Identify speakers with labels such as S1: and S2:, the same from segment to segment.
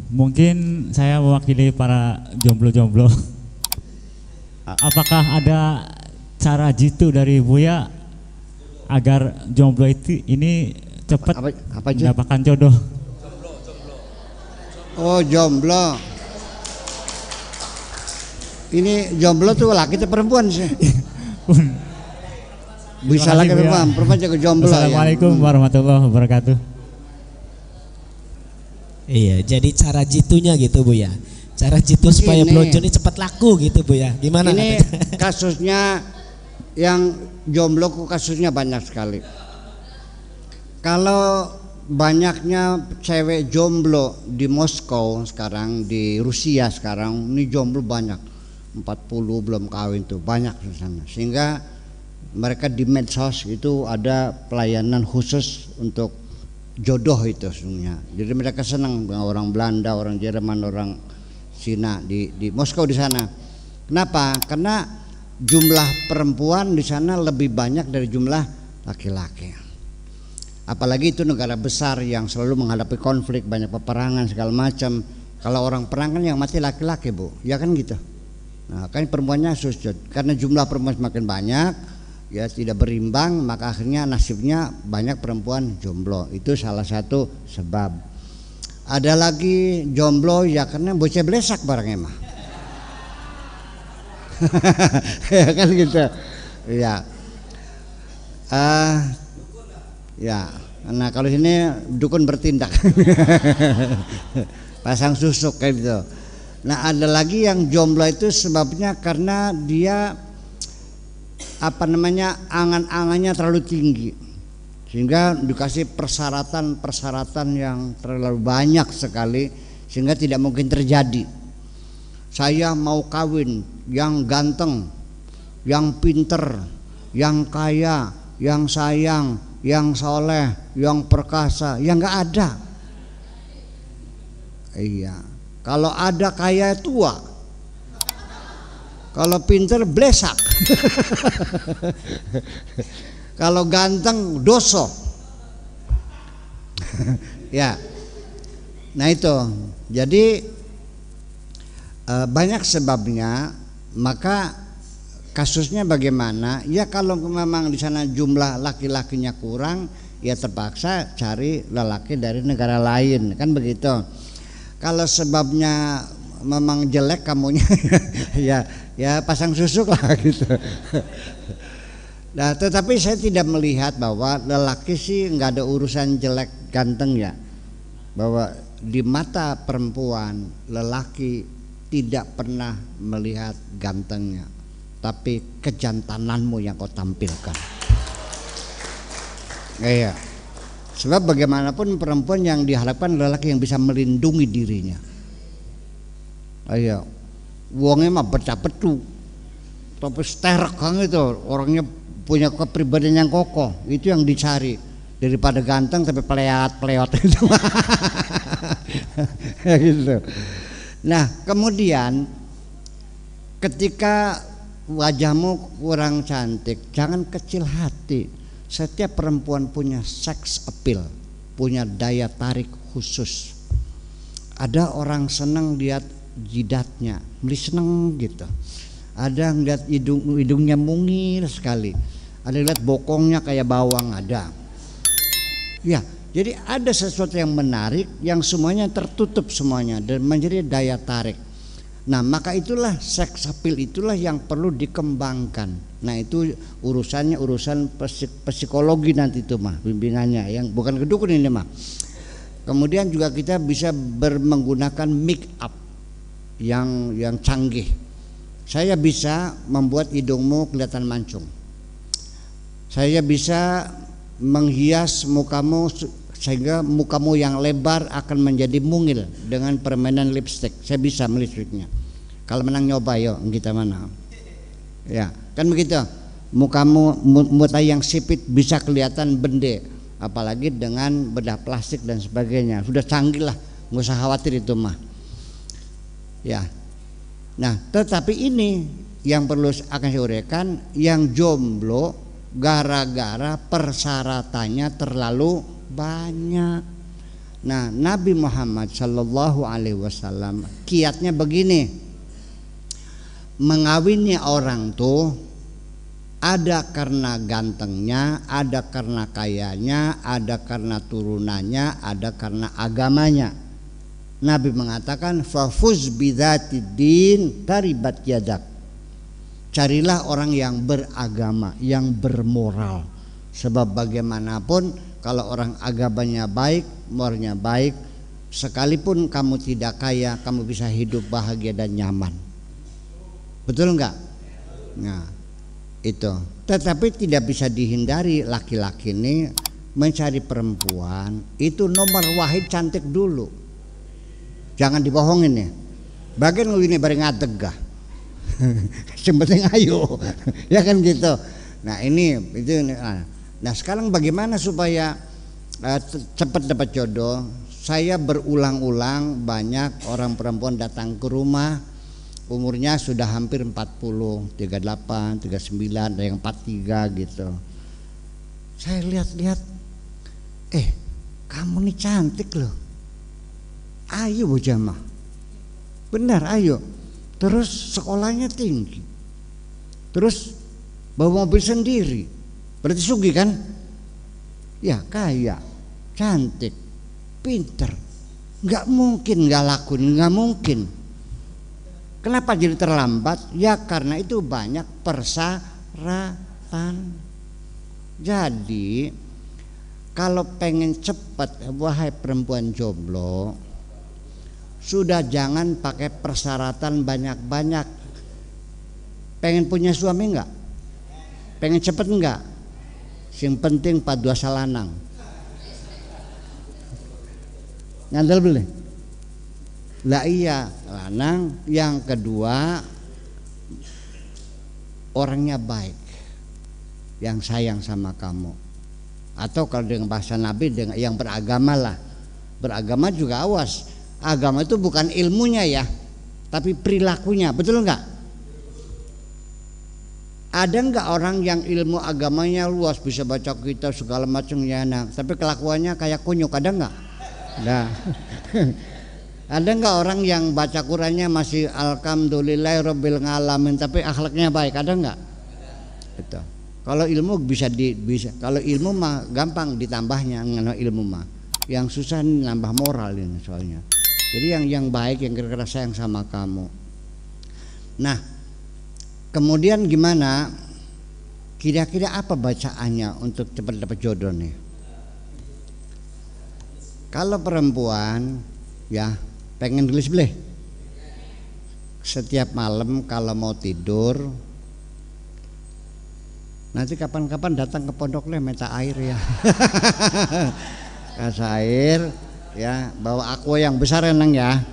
S1: Mungkin saya mewakili para jomblo-jomblo. Apakah ada cara jitu dari Buya agar jomblo ini cepat mendapatkan jodoh?
S2: Oh, jomblo. Ini jomblo tuh laki atau perempuan sih? Bisa laki perempuan, perempuan juga jomblo.
S1: Assalamualaikum warahmatullahi wabarakatuh.
S3: Iya, jadi cara jitunya gitu Bu ya. Cara jitu supaya blonjo ini cepat laku gitu Bu ya. Gimana?
S2: Ini kasusnya yang jomblo kasusnya banyak sekali. Kalau banyaknya cewek jomblo di Moskow sekarang, di Rusia sekarang, ini jomblo banyak. 40 belum kawin tuh banyak di sana. Sehingga mereka di medsos itu ada pelayanan khusus untuk jodoh itu sebenarnya. Jadi mereka senang dengan orang Belanda, orang Jerman, orang Cina di Moskow di sana. Kenapa? Karena jumlah perempuan di sana lebih banyak dari jumlah laki-laki. Apalagi itu negara besar yang selalu menghadapi konflik, banyak peperangan segala macam. Kalau orang perang kan yang mati laki-laki Bu, ya kan gitu. Nah kan perempuannya susut karena jumlah perempuan semakin banyak, ya tidak berimbang, maka akhirnya nasibnya banyak perempuan jomblo. Itu salah satu sebab. Ada lagi jomblo ya karena bocah blesak barangnya mah. Ya kan gitu. Ya. Ya. Nah kalau sini dukun bertindak. Pasang susuk kayak gitu. Nah ada lagi yang jomblo itu sebabnya karena dia angan-angannya terlalu tinggi sehingga dikasih persyaratan yang terlalu banyak sekali sehingga tidak mungkin terjadi. Saya mau kawin yang ganteng, yang pinter, yang kaya, yang sayang, yang soleh, yang perkasa, yang nggak ada. Iya, kalau ada kaya tua, kalau pinter blesak, kalau ganteng doso. Ya, nah itu. Jadi banyak sebabnya. Maka kasusnya bagaimana? Ya kalau memang di sana jumlah laki-lakinya kurang, ya terpaksa cari lelaki dari negara lain, kan begitu. Kalau sebabnya memang jelek kamunya, ya pasang susuk lah gitu. Nah, tetapi saya tidak melihat bahwa lelaki sih nggak ada urusan jelek ganteng ya. Bahwa di mata perempuan lelaki tidak pernah melihat gantengnya, tapi kejantananmu yang kau tampilkan. Iya. Sebab bagaimanapun perempuan yang diharapkan lelaki yang bisa melindungi dirinya. Ayo, wongnya mah beca-betu, tapi sterek kan itu, orangnya punya kepribadian yang kokoh, itu yang dicari daripada ganteng tapi peleot itu. Gitu. Nah kemudian ketika wajahmu kurang cantik, jangan kecil hati. Setiap perempuan punya sex appeal, punya daya tarik khusus. Ada orang senang lihat jidatnya, beli seneng gitu. Ada ngeliat hidungnya mungil sekali. Ada lihat bokongnya kayak bawang ada. Ya, jadi ada sesuatu yang menarik yang semuanya tertutup semuanya dan menjadi daya tarik. Nah maka itulah sex appeal itulah yang perlu dikembangkan. Nah itu urusannya urusan psikologi nanti itu mah bimbingannya yang bukan kedukun ini mah. Kemudian juga kita bisa menggunakan make up yang canggih. Saya bisa membuat hidungmu kelihatan mancung. Saya bisa menghias mukamu sehingga mukamu yang lebar akan menjadi mungil dengan permainan lipstick. Saya bisa melipstiknya. Kalau menang nyoba yuk kita mana. Ya, kan begitu. Mukamu muta yang sipit bisa kelihatan bende, apalagi dengan bedah plastik dan sebagainya. Sudah canggih lah, nggak usah khawatir itu mah. Ya. Nah, tetapi ini yang perlu akan saya uraikan, yang jomblo gara-gara persyaratannya terlalu banyak. Nah, Nabi Muhammad Shallallahu Alaihi Wasallam kiatnya begini, mengawinnya orang tuh ada karena gantengnya, ada karena kayanya, ada karena turunannya, ada karena agamanya. Nabi mengatakan fafuz bidzatid din taribat yadak. Carilah orang yang beragama, yang bermoral. Sebab bagaimanapun kalau orang agamanya baik, moralnya baik, sekalipun kamu tidak kaya, kamu bisa hidup bahagia dan nyaman. Betul enggak? Nah, itu. Tetapi tidak bisa dihindari, laki-laki ini mencari perempuan itu nomor wahid cantik dulu. Jangan dibohongin ya. Bagian ini bareng ngadegah. Yang ayo. Ya kan gitu. Nah, ini itu. Nah, sekarang bagaimana supaya cepat dapat jodoh? Saya berulang-ulang banyak orang perempuan datang ke rumah, umurnya sudah hampir 40, 38, 39, ada yang 43 gitu. Saya lihat-lihat, kamu nih cantik loh. Ayo bocah mah. Benar, ayo. Terus sekolahnya tinggi. Terus bawa mobil sendiri. Berarti sugih kan? Ya, kaya, cantik, pinter. Nggak mungkin nggak laku, nggak mungkin. Kenapa jadi terlambat? Ya karena itu banyak persyaratan. Jadi kalau pengen cepat, wahai perempuan jomblo, sudah jangan pakai persyaratan banyak-banyak. Pengen punya suami enggak? Pengen cepet enggak? Yang penting padua salanang. Ngandel boleh? Lah iya, lanang. Yang kedua, orangnya baik, yang sayang sama kamu. Atau kalau dengan bahasa Nabi, dengan yang beragama lah. Beragama juga awas. Agama itu bukan ilmunya ya, tapi perilakunya, betul enggak? Ada enggak orang yang ilmu agamanya luas, bisa baca kitab segala macamnya, nah, tapi kelakuannya kayak kunyuk, ada enggak? Nah. Ada enggak orang yang baca Qurannya masih alhamdulillahirabbil alamin, tapi akhlaknya baik, ada enggak? Itu. Kalau ilmu bisa kalau ilmu mah gampang ditambahnya, ilmu mah. Yang susah nambah moral ini soalnya. Jadi yang baik, yang kira-kira sayang sama kamu. Nah, kemudian gimana? Kira-kira apa bacaannya untuk cepat dapat jodoh nih? Kalau perempuan ya pengen tulis boleh. Setiap malam kalau mau tidur, nanti kapan-kapan datang ke pondok minta air ya. Kasih air ya, bawa aqua yang besar enang ya.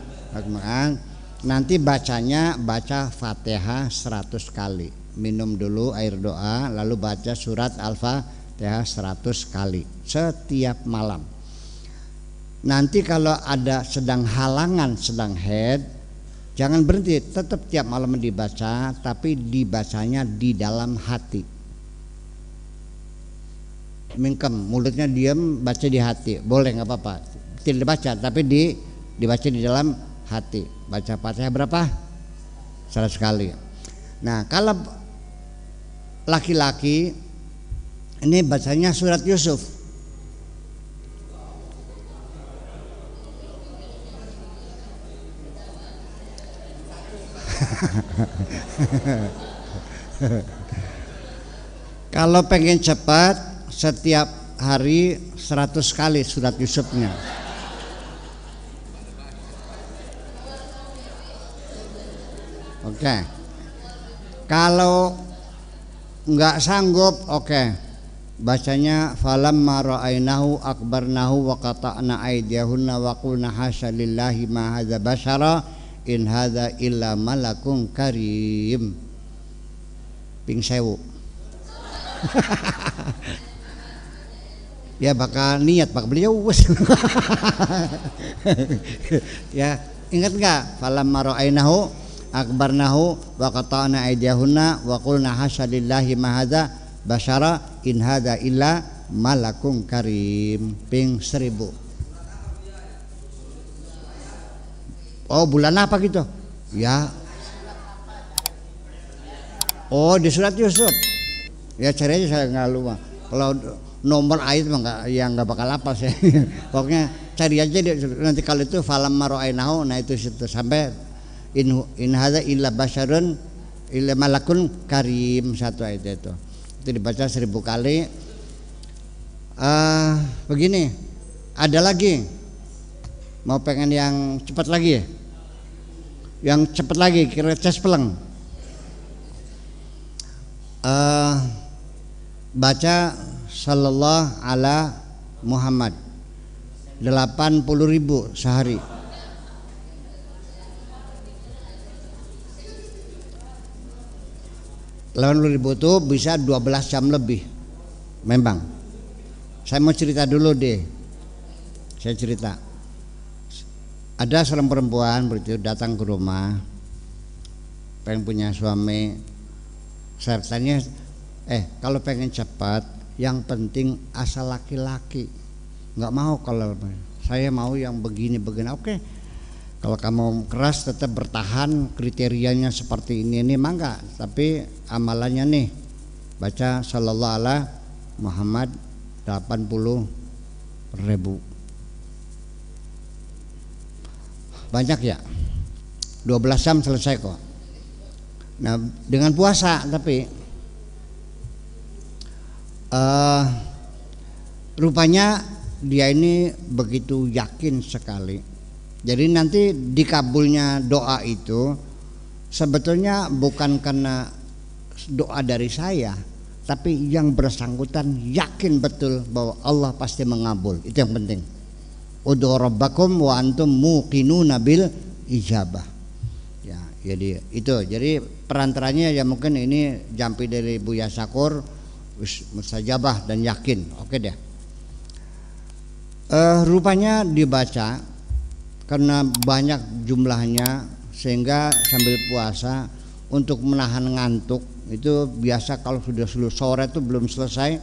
S2: Nanti baca Fatihah 100 kali. Minum dulu air doa, lalu baca surat Al-Fatihah 100 kali setiap malam. Nanti kalau ada sedang halangan, sedang haid, jangan berhenti, tetap tiap malam dibaca, tapi dibacanya di dalam hati. Mingkem, mulutnya diam, baca di hati, boleh nggak apa-apa. Tidak dibaca, tapi dibaca di dalam hati. Baca Fatihah berapa? 100 kali. Nah, kalau laki-laki ini bacanya surat Yusuf. Kalau pengen cepat, setiap hari 100 kali surat Yusufnya. Oke. Kalau nggak sanggup, oke. Bacanya falamma ra'ainahu akbarnahu wa qata'na aydiyahunna wa qulna hasya lillahi ma hadza basyara in hadza illa malakun karim. Ping sewu. Ya bakal niat bakal beliau wes. Ya ingat nggak? Falamma ra'ainahu akbarnahu wa qata'na aydiyahunna wa qulna hasya lillahi ma hadza basyara in hadza illa malakun karim. Ping 1000. Oh, bulan apa gitu? Ya. Oh, di surat Yusuf. Ya cari aja, saya nggak lupa. Kalau nomor ayat mah nggak, ya nggak bakal apa sih. Pokoknya cari aja nanti kalau itu falam maro'ainahu, nah itu situ sampai in hadza illa basyarun illa malakun karim, satu ayat itu dibaca 1000 kali. Begini, ada lagi mau pengen yang cepat lagi ya? Yang cepat lagi kira cespleng. Baca sallallahu ala Muhammad 80.000 sehari. Ribu itu bisa 12 jam lebih. Memang. Saya mau cerita dulu deh. Saya cerita. Ada seorang perempuan begitu datang ke rumah, pengen punya suami. Saya tanya, kalau pengen cepat, yang penting asal laki-laki. Nggak mau kalau saya mau yang begini-begini. Oke. Kalau kamu keras tetap bertahan, kriterianya seperti ini mangga, tapi amalannya nih baca sallallahu ala Muhammad 80.000. Banyak ya, 12 jam selesai kok. Nah dengan puasa tapi rupanya dia ini begitu yakin sekali. Jadi nanti dikabulnya doa itu sebetulnya bukan karena doa dari saya, tapi yang bersangkutan yakin betul bahwa Allah pasti mengabul. Itu yang penting. Ud'u rabbakum wa antum muqinuna bil ijabah. Ya, jadi itu. Jadi perantaranya ya mungkin ini jampi dari Buya Sakur, mustajabah dan yakin. Oke deh. Rupanya dibaca karena banyak jumlahnya sehingga sambil puasa untuk menahan ngantuk itu biasa kalau sudah sore itu belum selesai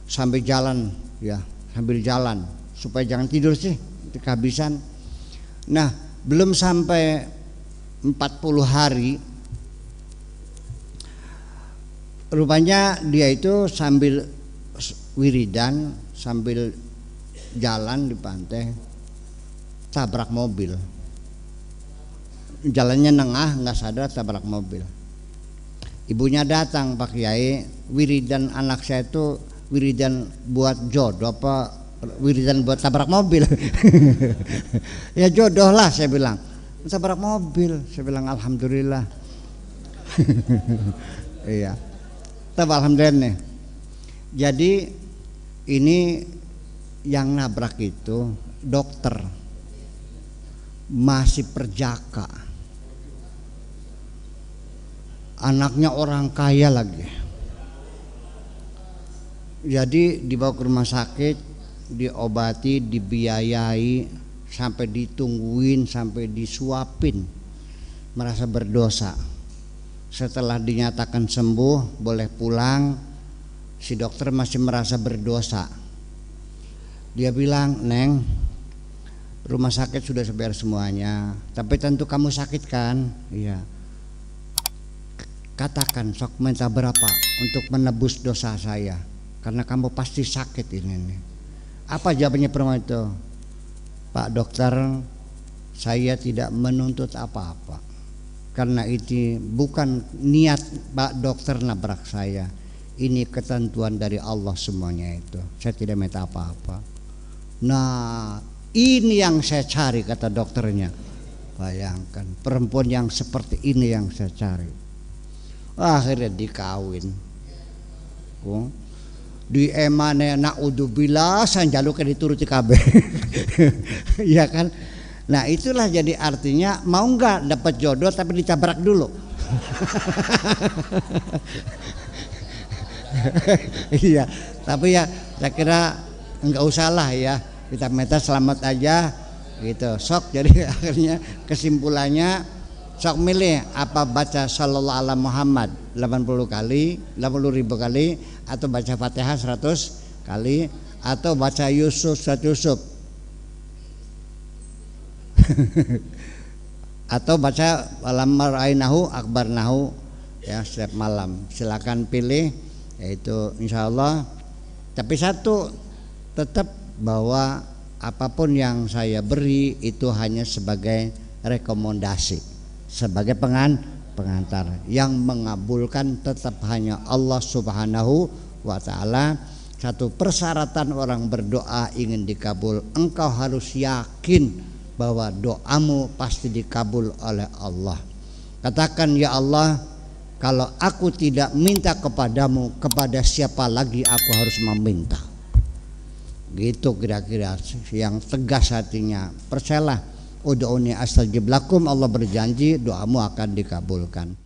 S2: sambil jalan ya, sambil jalan supaya jangan tidur sih kehabisan. Nah belum sampai 40 hari rupanya dia itu sambil wiridan sambil jalan di pantai tabrak mobil. Jalannya nengah nggak sadar tabrak mobil. Ibunya datang, Pak Kiai, wiridan anak saya itu wiridan buat jodoh apa wiridan buat tabrak mobil? Ya jodoh lah saya bilang. Tabrak mobil, saya bilang alhamdulillah. Iya. Alhamdulillah nih. Jadi ini yang nabrak itu dokter. Masih perjaka, anaknya orang kaya lagi. Jadi dibawa ke rumah sakit, diobati, dibiayai, sampai ditungguin, sampai disuapin, merasa berdosa. Setelah dinyatakan sembuh, boleh pulang, si dokter masih merasa berdosa. Dia bilang, Neng, rumah sakit sudah bayar semuanya, tapi tentu kamu sakit kan? Iya. Katakan sok minta berapa untuk menebus dosa saya, karena kamu pasti sakit ini. Apa jawabannya perempuan itu? Pak dokter, saya tidak menuntut apa-apa, karena itu bukan niat Pak dokter nabrak saya. Ini ketentuan dari Allah semuanya itu. Saya tidak minta apa-apa. Nah, ini yang saya cari kata dokternya. Bayangkan perempuan yang seperti ini yang saya cari. Akhirnya dikawin. Di emane naudzubillah sanjaluke dituruti kabeh. Iya kan? Nah, itulah jadi artinya mau enggak dapat jodoh tapi ditabrak dulu. Iya, tapi ya saya kira enggak usah lah ya. Kita minta selamat aja gitu. Sok jadi akhirnya kesimpulannya sok milih apa baca sallallahu ala Muhammad 80 kali, 80.000 kali, atau baca Fatihah 100 kali, atau baca Yusuf surat Yusuf. atau baca walamma ra'ainahu akbarnahu ya setiap malam. Silakan pilih, yaitu insya Allah. Tapi satu, tetap bahwa apapun yang saya beri itu hanya sebagai rekomendasi, sebagai pengantar. Yang mengabulkan tetap hanya Allah Subhanahu wa ta'ala. Satu persyaratan orang berdoa ingin dikabul, engkau harus yakin bahwa doamu pasti dikabul oleh Allah. Katakan, ya Allah, kalau aku tidak minta kepadamu, kepada siapa lagi aku harus meminta? Gitu kira-kira yang tegas hatinya. Percayalah, ud'uni astajib lakum, Allah berjanji doamu akan dikabulkan.